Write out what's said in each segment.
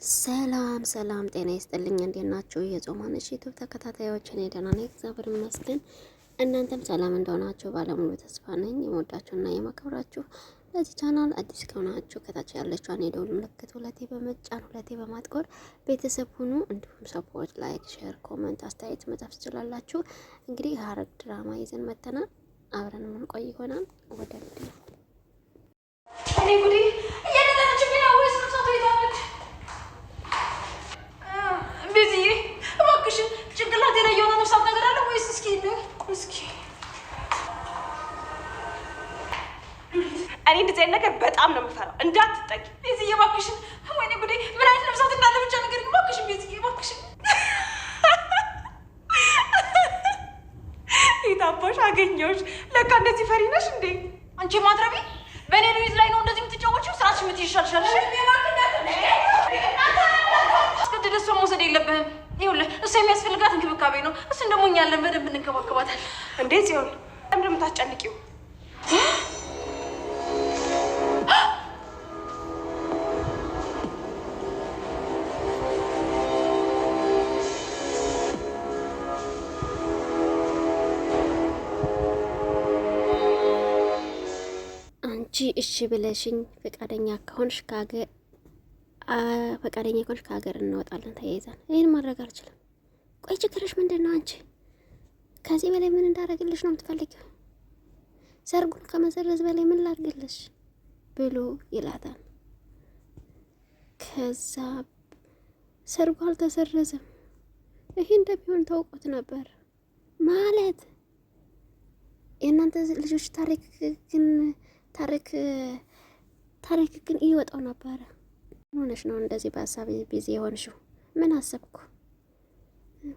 ሰላም ሰላም፣ ጤና ይስጥልኝ። እንዴት ናችሁ? የጾማነሽ ዩቲዩብ ተከታታዮች፣ እኔ ደህና ነኝ፣ እግዚአብሔር ይመስገን። እናንተም ሰላም እንደሆናችሁ ባለሙሉ ተስፋ ነኝ። የምወዳችሁና የማከብራችሁ ለዚህ ቻናል አዲስ ከሆናችሁ ከታች ያለችውን የደወል ምልክት ሁለቴ በመጫን ሁለቴ በማጥቆር ቤተሰብ ሁኑ። እንዲሁም ሰዎች ላይክ፣ ሼር፣ ኮሜንት አስተያየት መጻፍ ትችላላችሁ። እንግዲህ ሐረግ ድራማ ይዘን መተናል። አብረን የምንቆይ ይሆናል። ወደ ቪዲዮ እኔ እንደዚህ አይነት ነገር በጣም ነው የምፈራው። እንዳትጠቂ ቤዝዬ እባክሽን። ወይኔ ጉዴ! ምን አይነት ነፍሳት እንዳለ ብቻ ነገር እባክሽን ቤዝዬ እባክሽን። የታባሽ አገኘሁሽ። ለካ እንደዚህ ፈሪ ነሽ እንዴ አንቺ ማትረቢ! በእኔ ሉዊዝ ላይ ነው እንደዚህ የምትጫወቺው? ስራሽ የምትይሻልሻል። አስገድደሽ እሷን መውሰድ የለብህም። ይኸውልህ እሷ የሚያስፈልጋት እንክብካቤ ነው። እሱን ደግሞ እኛ ያለን በደንብ እንንከባከባታል። እንዴ ጽዮን፣ ለምንድን ነው የምታስጨንቂው? እሺ ብለሽኝ ፈቃደኛ ከሆንሽ ከሀገር እንወጣለን ተያይዘን። ይህን ማድረግ አልችልም። ቆይ ችግርሽ ምንድን ነው? አንቺ ከዚህ በላይ ምን እንዳደረግልሽ ነው የምትፈልጊው? ሰርጉን ከመሰረዝ በላይ ምን ላድርግልሽ ብሎ ይላታል። ከዛ ሰርጉ አልተሰረዘም። ይሄ እንደሚሆን ታውቁት ነበር ማለት የእናንተ ልጆች ታሪክ ግን ይወጣው ነበረ። ሆነሽ ነው እንደዚህ በሀሳብ ቢዚ የሆንሽው? ምን አሰብኩ?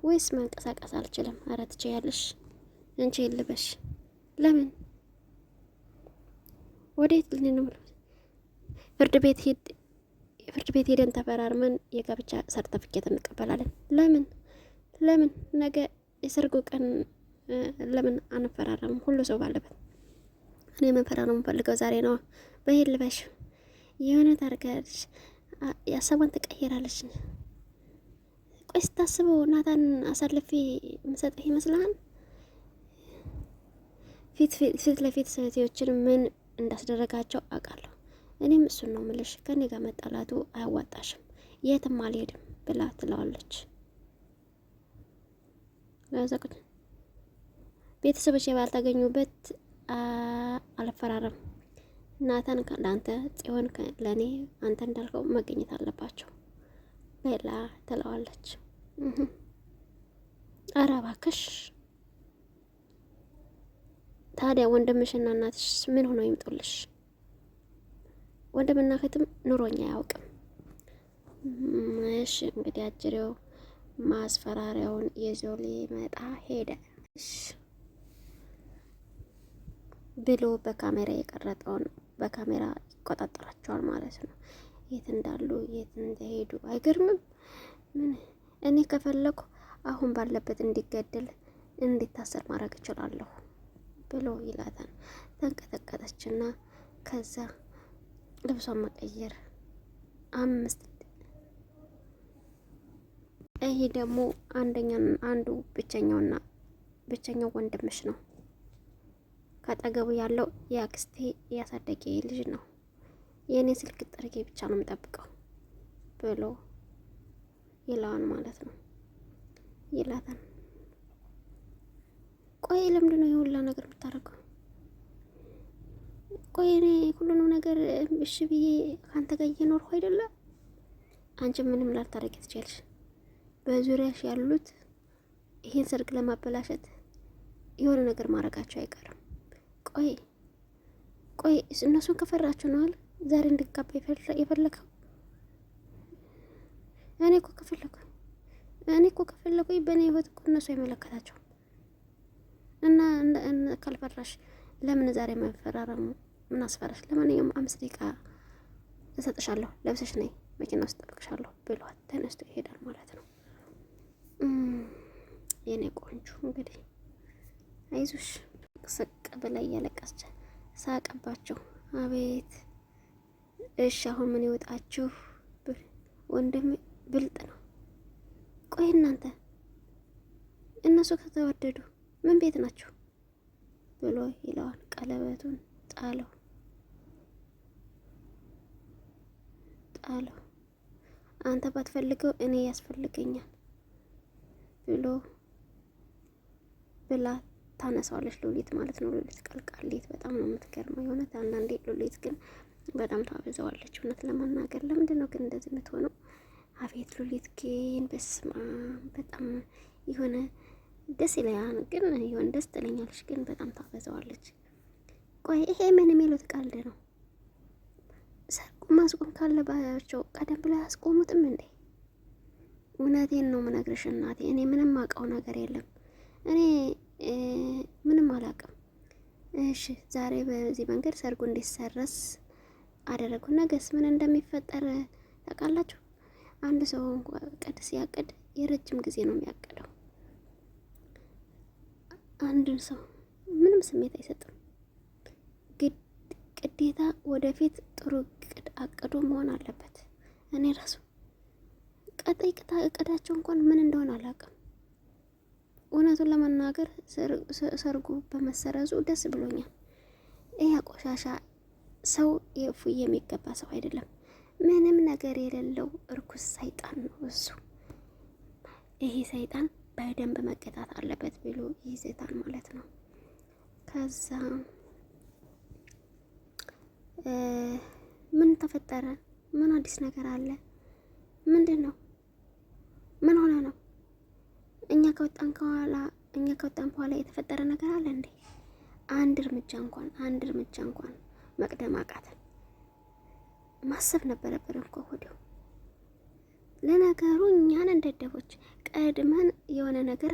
ወይስ መንቀሳቀስ አልችልም? ኧረ ትችያለሽ አንቺ ልበሽ። ለምን ወዴት ልንምል? ፍርድ ቤት ሄደን ተፈራርመን የጋብቻ ሰርተፍኬት እንቀበላለን። ለምን ነገ የሰርጉ ቀን ለምን አንፈራረምም? ሁሉ ሰው ባለበት። እኔ መንፈራረም የምፈልገው ዛሬ ነው። በሄድ ልበሽ። የሆነ ታርጋለሽ፣ ያሰቧን ትቀይራለች። ቆይ ስታስበው ናታን አሳልፌ የምሰጥህ ይመስልሃል? ፊት ለፊት ሰዎችን ምን እንዳስደረጋቸው አውቃለሁ። እኔም እሱን ነው የምልሽ። ከኔ ጋር መጣላቱ አያዋጣሽም፣ የትም አልሄድም ብላ ትለዋለች። ለዛቁት ቤተሰቦች ባልተገኙበት አልፈራረም። ናታን ለአንተ፣ ጽዮን ለእኔ፣ አንተ እንዳልከው መገኘት አለባቸው ሌላ ትለዋለች። ኧረ እባክሽ ታዲያ ወንድምሽና እናትሽ ምን ሆነው ይምጡልሽ? ወንድምና እህትም ኑሮኛ አያውቅም። እሺ እንግዲህ አጅሬው ማስፈራሪያውን ይዞ ሊመጣ ሄደ ብሎ በካሜራ የቀረጠውን በካሜራ ይቆጣጠራቸዋል ማለት ነው። የት እንዳሉ የት እንደሄዱ አይገርምም? ምን እኔ ከፈለኩ አሁን ባለበት እንዲገደል እንዲታሰር ማድረግ እችላለሁ ብሎ ይላታል። ተንቀጠቀጠችና ከዛ ልብሷን መቀየር ይሄ ደግሞ አንዱ ብቸኛው ወንድምሽ ነው። ካጠገቡ ያለው የአክስቴ ያሳደገ ልጅ ነው። የእኔ ስልክ ጥርጌ ብቻ ነው የምጠብቀው ብሎ ይለዋል ማለት ነው። ይላታል። ቆይ ለምንድን ነው የሁላ ነገር የምታደርገው? ቆይ እኔ ሁሉንም ነገር እሺ ብዬ ካንተ ጋር እየኖርኩ አይደለ? አንቺ ምንም ላታደርጊ ትችያለሽ። በዙሪያሽ ያሉት ይሄን ሰርግ ለማበላሸት የሆነ ነገር ማድረጋቸው አይቀርም። ቆይ እነሱን ከፈራችሁ ነው አይደል ዛሬ እንድጋባ የፈለከው? እኔ እኮ ከፈለኩ በእኔ ህይወት እኮ እነሱ አይመለከታቸውም። እና ካልፈራሽ ለምን ዛሬ መፈራረሙ ምን አስፈራሽ? ለማንኛውም 5 ደቂቃ እሰጥሻለሁ፣ ለብሰሽ ነይ፣ መኪና ውስጥ ጠብቅሻለሁ ብሏት ተነስቶ ይሄዳል ማለት ነው። የኔ ቆንጆ እንግዲህ አይዞሽ ስቅ ብላ እያለቀሰች ሳቀባቸው። አቤት እሺ አሁን ምን ይወጣችሁ? ወንድሜ ብልጥ ነው። ቆይ እናንተ እነሱ ከተወደዱ ምን ቤት ናቸው ብሎ ይለዋል። ቀለበቱን ጣለው። አንተ ባትፈልገው እኔ ያስፈልገኛል ብላ ታነሳዋለች። ሉሊት ማለት ነው። ሉሊት ቀልቃሊት በጣም ነው የምትገርመው የእውነት። አንዳንዴ ሉሊት ግን በጣም ታበዛዋለች እውነት ለመናገር። ለምንድን ነው ግን እንደዚህ የምትሆነው? አቤት ሉሊት ግን በስማ በጣም የሆነ ደስ ይለኛል፣ ግን የሆነ ደስ ትለኛለች፣ ግን በጣም ታበዛዋለች። ቆይ ይሄ ምን የሚሉት ቀልድ ነው? ሰርጉ ማስቆም ካለባቸው ቀደም ብለው ያስቆሙትም እንዴ? እውነቴን ነው የምነግርሽ እናቴ፣ እኔ ምንም አውቀው ነገር የለም። እኔ ምንም አላውቅም። እሺ ዛሬ በዚህ መንገድ ሰርጉ እንዲሰረስ አደረጉ። ነገስ ምን እንደሚፈጠር ታውቃላችሁ? አንድ ሰው ቅድ ሲያቅድ የረጅም ጊዜ ነው የሚያቅደው። አንድን ሰው ምንም ስሜት አይሰጥም። ግዴታ ወደፊት ጥሩ አቅዶ መሆን አለበት። እኔ ራሱ ቀጣይ እቅዳቸው እንኳን ምን እንደሆነ አላውቅም። እውነቱን ለመናገር ሰርጉ በመሰረዙ ደስ ብሎኛል። ይሄ ቆሻሻ ሰው የእፉዬ የሚገባ ሰው አይደለም። ምንም ነገር የሌለው እርኩስ ሰይጣን ነው እሱ። ይሄ ሰይጣን በደንብ መቀጣት አለበት ብሎ ይዘታል ማለት ነው። ከዛ ምን ተፈጠረ? ምን አዲስ ነገር አለ? ምንድን ነው? ምን ሆነ ነው? እኛ ከወጣን በኋላ የተፈጠረ ነገር አለ እንዴ? አንድ እርምጃ እንኳን መቅደም አቃተን። ማሰብ ነበረብን እኮ ወዲያው። ለነገሩ እኛን እንደደቦች ቀድመን የሆነ ነገር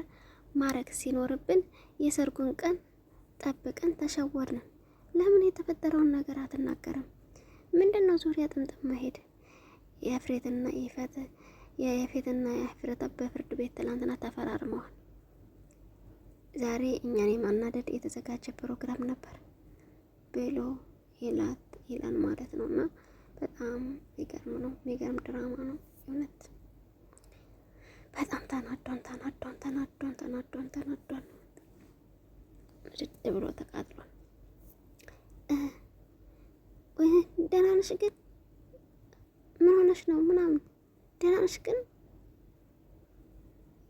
ማረግ ሲኖርብን የሰርጉን ቀን ጠብቀን ተሸወርንን። ለምን የተፈጠረውን ነገር አትናገርም? ምንድነው ዙሪያ ጥምጥም መሄድ? የፍሬትና የፍሬት በፍርድ ቤት ትላንትና ተፈራርመዋል። ዛሬ እኛን የማናደድ የተዘጋጀ ፕሮግራም ነበር ብሎ ይላል ማለት ነው። እና በጣም የሚገርም ነው፣ የሚገርም ድራማ ነው እውነት። በጣም ተናዷን ድድ ብሎ ተቃጥሏል። ደህና ነሽ ግን? ምን ሆነሽ ነው ምናምን? ደህና ነሽ ግን?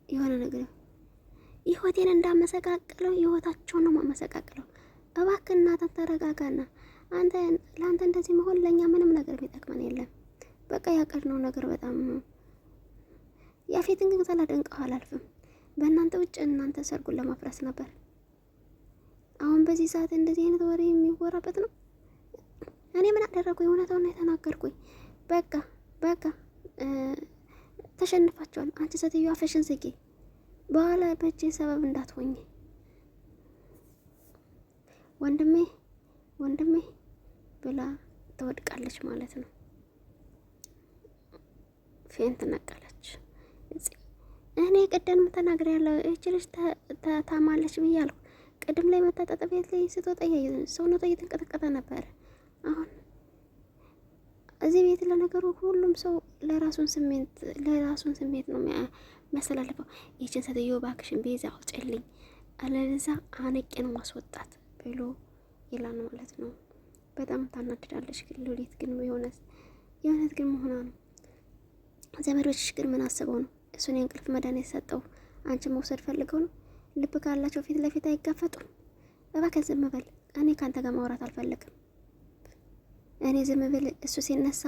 የሆነ ነገር ህይወቴን እንዳመሰቃቅለው ህይወታቸውን ነው ማመሰቃቅለው። እባክህ እናንተ ተረጋጋና፣ ለአንተ እንደዚህ መሆን ለእኛ ምንም ነገር የሚጠቅመን የለም። በቃ ያቀድነው ነገር በጣም ያፌትን ግን ሳላደንቀው አላልፍም። በእናንተ ውጭ እናንተ ሰርጉን ለማፍረስ ነበር። አሁን በዚህ ሰዓት እንደዚህ አይነት ወሬ የሚወራበት ነው። እኔ ምን አደረጉኝ? እውነታውን የተናገርኩኝ። በቃ ተሸንፋቸዋል። አንቺ ሴትዮ አፈሽን ዝጊ፣ በኋላ በእጄ ሰበብ እንዳትሆኝ። ወንድሜ ብላ ትወድቃለች ማለት ነው። ፌንት ነቀለች። እኔ ቅድም ተናግሬያለሁ፣ እቺ ልጅ ታማለች ብያለሁ። ቅድም ላይ መታጠጥ ቤት ላይ ስትወጣ ሰውነቷ እየተንቀጠቀጠ ነበረ። አሁን እዚህ ቤት ለነገሩ ሁሉም ሰው ለራሱን ስሜት ነው የሚያስተላልፈው። ይችን ሴትዮ እባክሽን ቤዛ አውጭልኝ፣ አለበለዛ አነቄ ነው ማስወጣት ብሎ ይላል ማለት ነው። በጣም ታናድዳለች። ግን ሉሊት ግን የእውነት ግን መሆኗ ነው። ዘመዶችሽ ግን ምን አስበው ነው እሱን የእንቅልፍ መድኃኒት የሰጠው? አንቺ መውሰድ ፈልገው ነው? ልብ ካላቸው ፊት ለፊት አይጋፈጡም። እባክህ ዝም በል። እኔ ካንተ ጋር ማውራት አልፈልግም። እኔ ዝም ብል እሱ ሲነሳ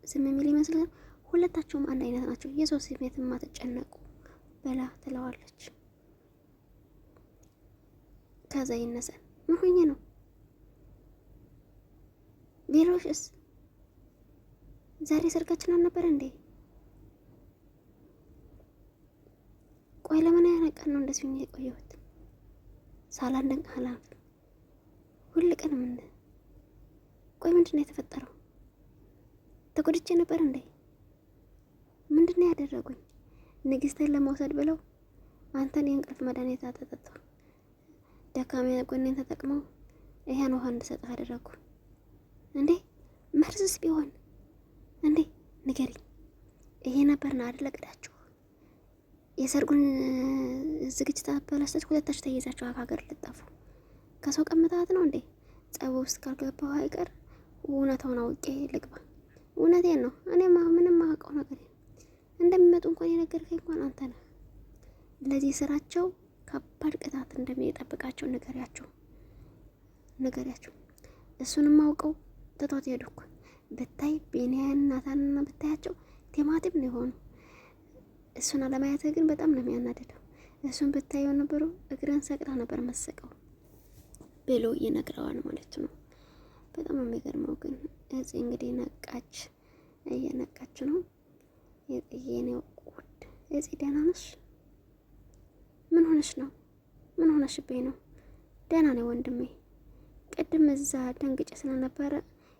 ዝም የሚል ይመስላል። ሁለታቸውም አንድ አይነት ናቸው። የሰው ስሜት ማትጨነቁ በላ ትለዋለች። ከዛ ይነሳል። ምን ሆኜ ነው? ቬሎሽስ ዛሬ ሰርጋችን አልነበር እንዴ? ቆይ ለምን ያነቀን ነው እንደዚህ ሆኜ የቆየሁት? ሳላንደን አላፍ ሁል ቀን ምን? ቆይ ምንድነው የተፈጠረው? ተጎድቼ ነበር እንዴ? ምንድነው ያደረጉኝ? ንግስትን ለመውሰድ ብለው አንተን የእንቅልፍ መድኃኒት አጠጥተው ደካማ ጎኔን ተጠቅመው ይሄን ውሃ እንድሰጥህ አደረጉ እንዴ? መርዝስ ቢሆን እንዴ? ንገሪኝ። ይሄ ነበርና አይደል እቅዳችሁ? የሰርጉን ዝግጅት አበላሽታችሁ ሁለታችሁ ተይዛችሁ ሀገር ልጠፉ። ከሰው ቀምታት ነው እንዴ? ጸቡ ውስጥ ካልገባው አይቀር እውነታውን አውቄ ልግባ። እውነቴን ነው። እኔማ ምንም አውቀው ነገር እንደሚመጡ እንኳን የነገርከኝ እንኳን አንተ ነህ። ለዚህ ስራቸው ከባድ ቅጣት እንደሚጠብቃቸው ንገሪያቸው። እሱንም አውቀው ትቶት ሄዱ እኮ ብታይ ቤንያን ናታንና ብታያቸው ቲማቲም ነው የሆኑ። እሱን አለማየትህ ግን በጣም ነው የሚያናድደው። እሱን ብታየው ነበሩ እግረን ሰቅላ ነበር መሰቀው ብሎ ይነግረዋል ማለት ነው። በጣም የሚገርመው ግን እዚህ እንግዲህ እየነቃች ነው። የኔው ቁድ እዚህ ደህና ነሽ? ምን ሆነሽ ነው? ምን ሆነሽብኝ ነው? ደህና ነኝ ወንድሜ። ቅድም እዛ ደንግጬ ስለነበረ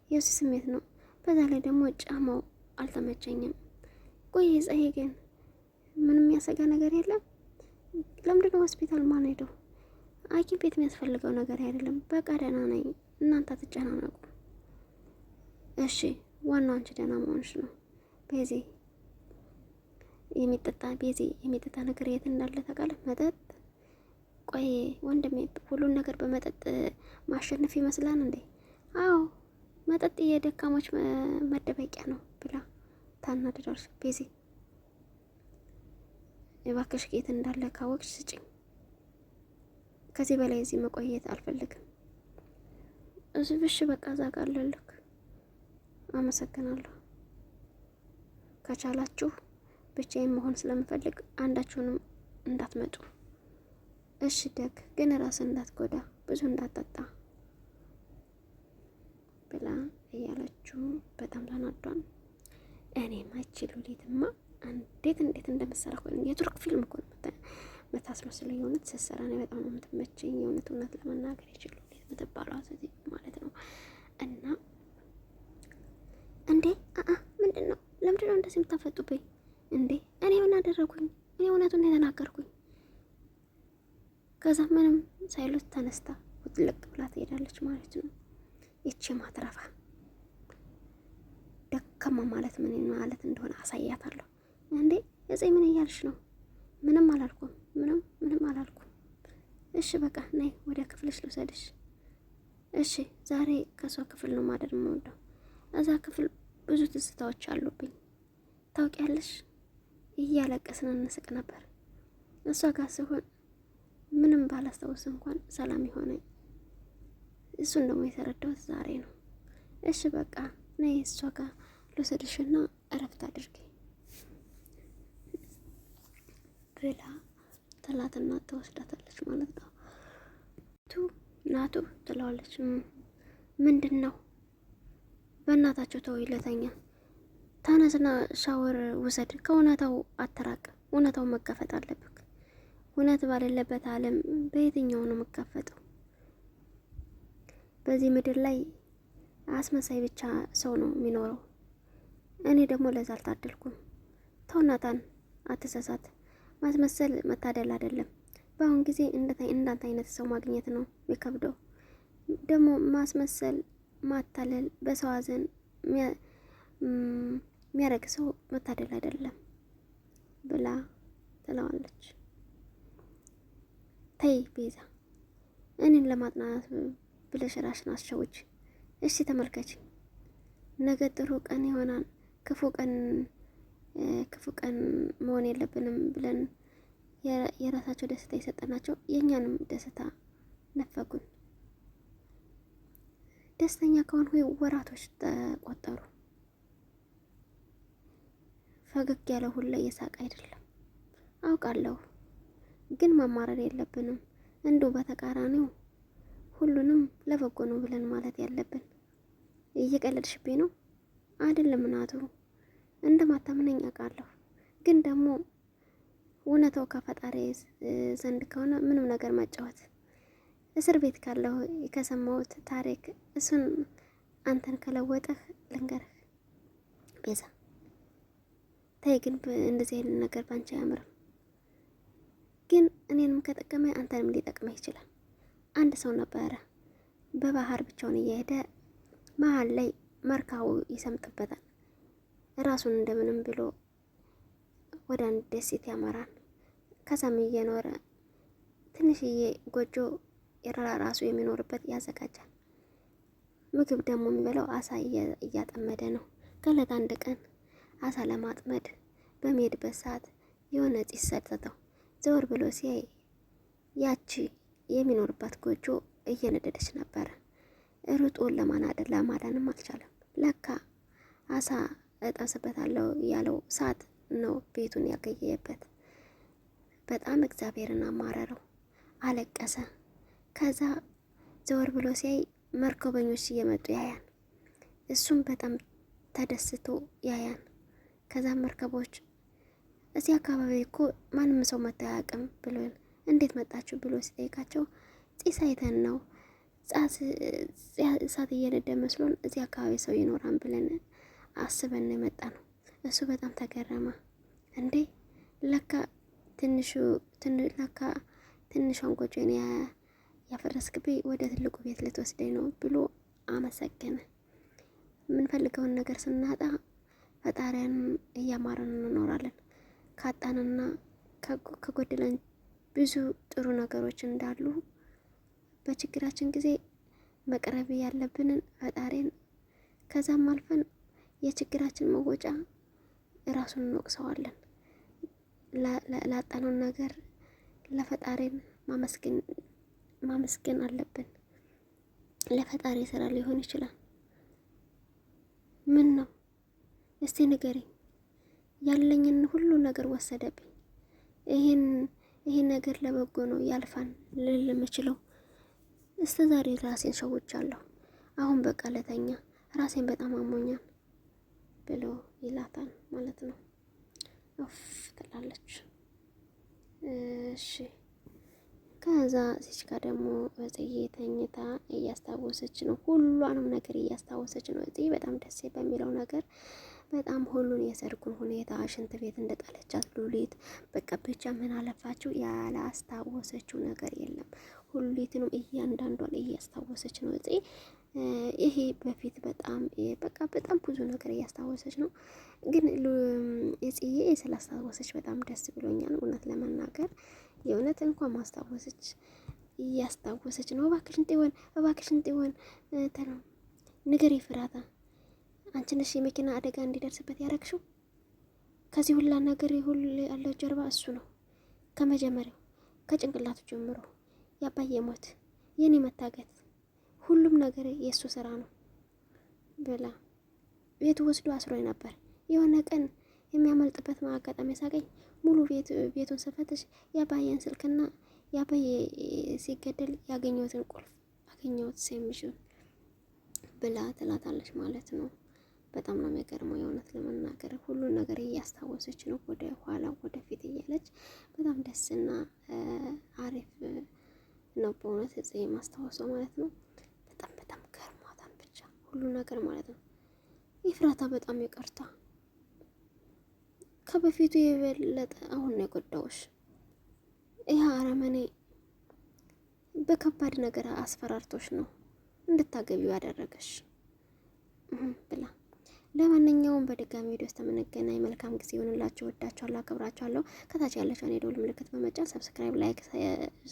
የሱ ስሜት ነው። በዛ ላይ ደግሞ ጫማው አልተመቸኝም። ቆይ ፀሐይ ግን ምንም የሚያሰጋ ነገር የለም? ለምንድነው ሆስፒታል ማን ሄደው? ሐኪም ቤት የሚያስፈልገው ነገር አይደለም። በቃ ደህና ነኝ። እናንተ አትጨናነቁ እሺ። ዋናው አንቺ ደህና መሆንሽ ነው። ቤዚ የሚጠጣ ነገር የት እንዳለ ታውቃለህ? መጠጥ። ቆይ ወንድሜ ሁሉን ነገር በመጠጥ ማሸነፍ ይመስላል እንዴ? አዎ መጠጥ የደካሞች መደበቂያ ነው ብላ ታናድዳለች። ቤዚ የባከሽ የት እንዳለ ካወቅሽ ስጭኝ። ከዚህ በላይ እዚህ መቆየት አልፈልግም። እዚህ ብሽ በቃ ዛጋለልክ። አመሰግናለሁ። ከቻላችሁ ብቻዬን መሆን ስለምፈልግ አንዳችሁንም እንዳትመጡ እሺ። ደግ ግን ራስን እንዳትጎዳ፣ ብዙ እንዳትጠጣ ብላ እያለችው በጣም ተናዷል። እኔ ማይችሉ ሌትማ እንዴት እንደምትሰራ እኮ የቱርክ ፊልም እኮ መታስመስለው። የእውነት ስትሰራ ነው በጣም ነው የምትመቸኝ። እውነት ለመናገር ይችሉ ሌት የምትባለው ስለዚህ ማለት ነው። እና እንዴ ምንድን ነው? ለምንድን ነው እንደዚህ የምታፈጡብኝ እንዴ? እኔ ምን አደረጉኝ? እኔ እውነቱን የተናገርኩኝ። ከዛ ምንም ሳይሉት ተነስታ ውጥልቅ ብላ ትሄዳለች ማለት ነው። ይቺ ማትረፋ ደካማ ማለት ምን ማለት እንደሆነ አሳያታለሁ። እንዴ እዚህ ምን እያልሽ ነው? ምንም አላልኩም። ምንም አላልኩም። እሺ በቃ ነይ ወደ ክፍልሽ ልውሰድሽ። እሺ ዛሬ ከሷ ክፍል ነው ማደር የምወደው። እዛ ክፍል ብዙ ትዝታዎች አሉብኝ ታውቂያለሽ። እያለቀስን እንስቅ ነበር። እሷ ጋር ሲሆን ምንም ባላስታውስ እንኳን ሰላም ይሆነኝ። እሱን ደግሞ የተረዳሁት ዛሬ ነው። እሺ በቃ ነይ እሷ ጋር ልውሰድሽና እረፍት አድርጊ ብላ ትላትና ተወስዳታለች ማለት ነው። ናቱ ትለዋለች። ምንድን ነው? በእናታቸው ተው ይለተኛ። ተነስና ሻወር ውሰድ። ከእውነታው አትራቅ። እውነታው መጋፈጥ አለብክ። እውነት ባሌለበት ዓለም በየትኛው ነው የምጋፈጠው? በዚህ ምድር ላይ አስመሳይ ብቻ ሰው ነው የሚኖረው። እኔ ደግሞ ለዛ አልታደልኩም። ተው ናታን፣ አትሰሳት። ማስመሰል መታደል አይደለም። በአሁን ጊዜ እንዳንተ አይነት ሰው ማግኘት ነው የሚከብደው። ደግሞ ማስመሰል፣ ማታለል፣ በሰው ሐዘን የሚያደርግ ሰው መታደል አይደለም ብላ ትለዋለች። ተይ ቤዛ፣ እኔን ለማጥናት ብለሽ ራስሽን አስቸውች። እሺ ተመልከች፣ ነገ ጥሩ ቀን ይሆናል። ክፉ ቀን መሆን የለብንም ብለን የራሳቸው ደስታ የሰጠናቸው የእኛንም ደስታ ነፈጉን። ደስተኛ ከሆን ወራቶች ተቆጠሩ። ፈገግ ያለ ሁላ እየሳቅ አይደለም አውቃለሁ፣ ግን ማማረር የለብንም። እንዲሁ በተቃራኒው ሁሉንም ለበጎ ነው ብለን ማለት ያለብን። እየቀለድሽብኝ ነው አይደለም ናቱ? እንደማታምነኝ አውቃለሁ፣ ግን ደግሞ እውነታው ከፈጣሪ ዘንድ ከሆነ ምንም ነገር መጫወት። እስር ቤት ካለው ከሰማሁት ታሪክ እሱን አንተን ከለወጠህ ልንገርህ ቤዛ። ተይ ግን እንደዚህ አይነት ነገር ባንቺ አያምርም። ግን እኔንም ከጠቀመኝ አንተንም ሊጠቅመህ ይችላል። አንድ ሰው ነበረ በባህር ብቻውን እየሄደ መሀል ላይ መርካቡ ይሰምጥበታል። ራሱን እንደምንም ብሎ ወደ አንድ ደሴት ያመራል። ከዛም እየኖረ ትንሽዬ ጎጆ ራሱ የሚኖርበት ያዘጋጃል። ምግብ ደግሞ የሚበላው አሳ እያጠመደ ነው። ከዕለት አንድ ቀን አሳ ለማጥመድ በሚሄድበት ሰዓት የሆነ ጢስ ሰጠተው። ዘወር ብሎ ሲያይ ያቺ የሚኖርባት ጎጆ እየነደደች ነበረ። ሩጦ ለማዳንም አልቻለም። ለካ አሳ እጠብስበታለሁ ያለው ሰዓት ነው ቤቱን ያገኘበት። በጣም እግዚአብሔርን አማረረው፣ አለቀሰ። ከዛ ዘወር ብሎ ሲያይ መርከበኞች እየመጡ ያያን። እሱም በጣም ተደስቶ ያያን። ከዛ መርከቦች እዚህ አካባቢ እኮ ማንም ሰው መጥቶ አያውቅም ብሎ እንዴት መጣችሁ ብሎ ሲጠይቃቸው ጢስ አይተን ነው እሳት እየነደ መስሎን እዚህ አካባቢ ሰው ይኖራን ብለን አስበን የመጣ ነው። እሱ በጣም ተገረመ። እንዴ ለካ ትንሿን ጎጆን ያፈረስክብኝ ወደ ትልቁ ቤት ልትወስደኝ ነው ብሎ አመሰገነ። የምንፈልገውን ነገር ስናጣ ፈጣሪያን እያማረን እንኖራለን። ካጣንና ከጎደለን ብዙ ጥሩ ነገሮች እንዳሉ በችግራችን ጊዜ መቅረብ ያለብንን ፈጣሪን፣ ከዛም አልፈን የችግራችን መወጫ ራሱን እንወቅሰዋለን። ላጣነውን ነገር ለፈጣሪን ማመስገን አለብን። ለፈጣሪ ስራ ሊሆን ይችላል። ምን ነው እስቲ ንገሪኝ፣ ያለኝን ሁሉ ነገር ወሰደብኝ። ይሄን ነገር ለበጎ ነው ያልፋን ልል የምችለው እስከ ዛሬ ራሴን ሸውቻለሁ። አሁን በቃ ለተኛ፣ ራሴን በጣም አሞኛል ብሎ ይላታል ማለት ነው። ኦፍ ትላለች። እሺ ከዛ እዚች ጋር ደግሞ እጽዬ ተኝታ እያስታወሰች ነው። ሁሉንም ነገር እያስታወሰች ነው። እጽዬ በጣም ደስ በሚለው ነገር በጣም ሁሉን የሰርጉን ሁኔታ ሽንት ቤት እንደጣለቻት ሉሊት በቃ ብቻ ምን አለፋችሁ ያላስታወሰችው ነገር የለም። ሁሉትንም እያንዳንዷን እያስታወሰች ነው እጽዬ። ይሄ በፊት በጣም ብዙ ነገር እያስታወሰች ነው። ግን እጽዬ ስላስታወሰች በጣም ደስ ብሎኛል። እውነት ለመናገር የእውነት እንኳን ማስታወሰች እያስታወሰች ነው። እባክሽን ጤወን ተነው ንገሪ ፍራታ፣ አንቺ ነሽ የመኪና አደጋ እንዲደርስበት ያደረግሽው። ከዚህ ሁላ ነገር ሁሉ ያለው ጀርባ እሱ ነው። ከመጀመሪያው ከጭንቅላቱ ጀምሮ ያባዬ ሞት፣ የኔ መታገት፣ ሁሉም ነገር የእሱ ስራ ነው ብላ ቤቱ ወስዶ አስሮኝ ነበር። የሆነ ቀን የሚያመልጥበት አጋጣሚ ሳገኝ ሙሉ ቤቱን ስፈትሽ የአባዬን ስልክና የአባዬ ሲገደል ያገኘሁትን ቁልፍ አገኘሁት ሴምሽን ብላ ትላታለች ማለት ነው። በጣም ነው የሚገርመው የእውነት ለመናገር ሁሉን ነገር እያስታወሰች ነው፣ ወደ ኋላ ወደፊት እያለች በጣም ደስና አሪፍ ነው በእውነት እጽዬ ማስታወሰው ማለት ነው። በጣም ገርሟታል ብቻ ሁሉ ነገር ማለት ነው። ኤፍራታ በጣም ይቅርታ፣ ከበፊቱ የበለጠ አሁን ነው የጎዳውሽ። ይህ አረመኔ በከባድ ነገር አስፈራርቶሽ ነው እንድታገቢው ያደረገሽ ብላ ለማንኛውም በድጋሚ ቪዲዮ ውስጥ የምንገናኝ መልካም ጊዜ ይሁንላችሁ። ወዳችኋለሁ፣ አከብራችኋለሁ። ከታች ያለችውን የደወል ምልክት በመጫን ሰብስክራይብ፣ ላይክ፣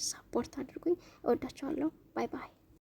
ሰፖርት አድርጉኝ። እወዳችኋለሁ። ባይ ባይ።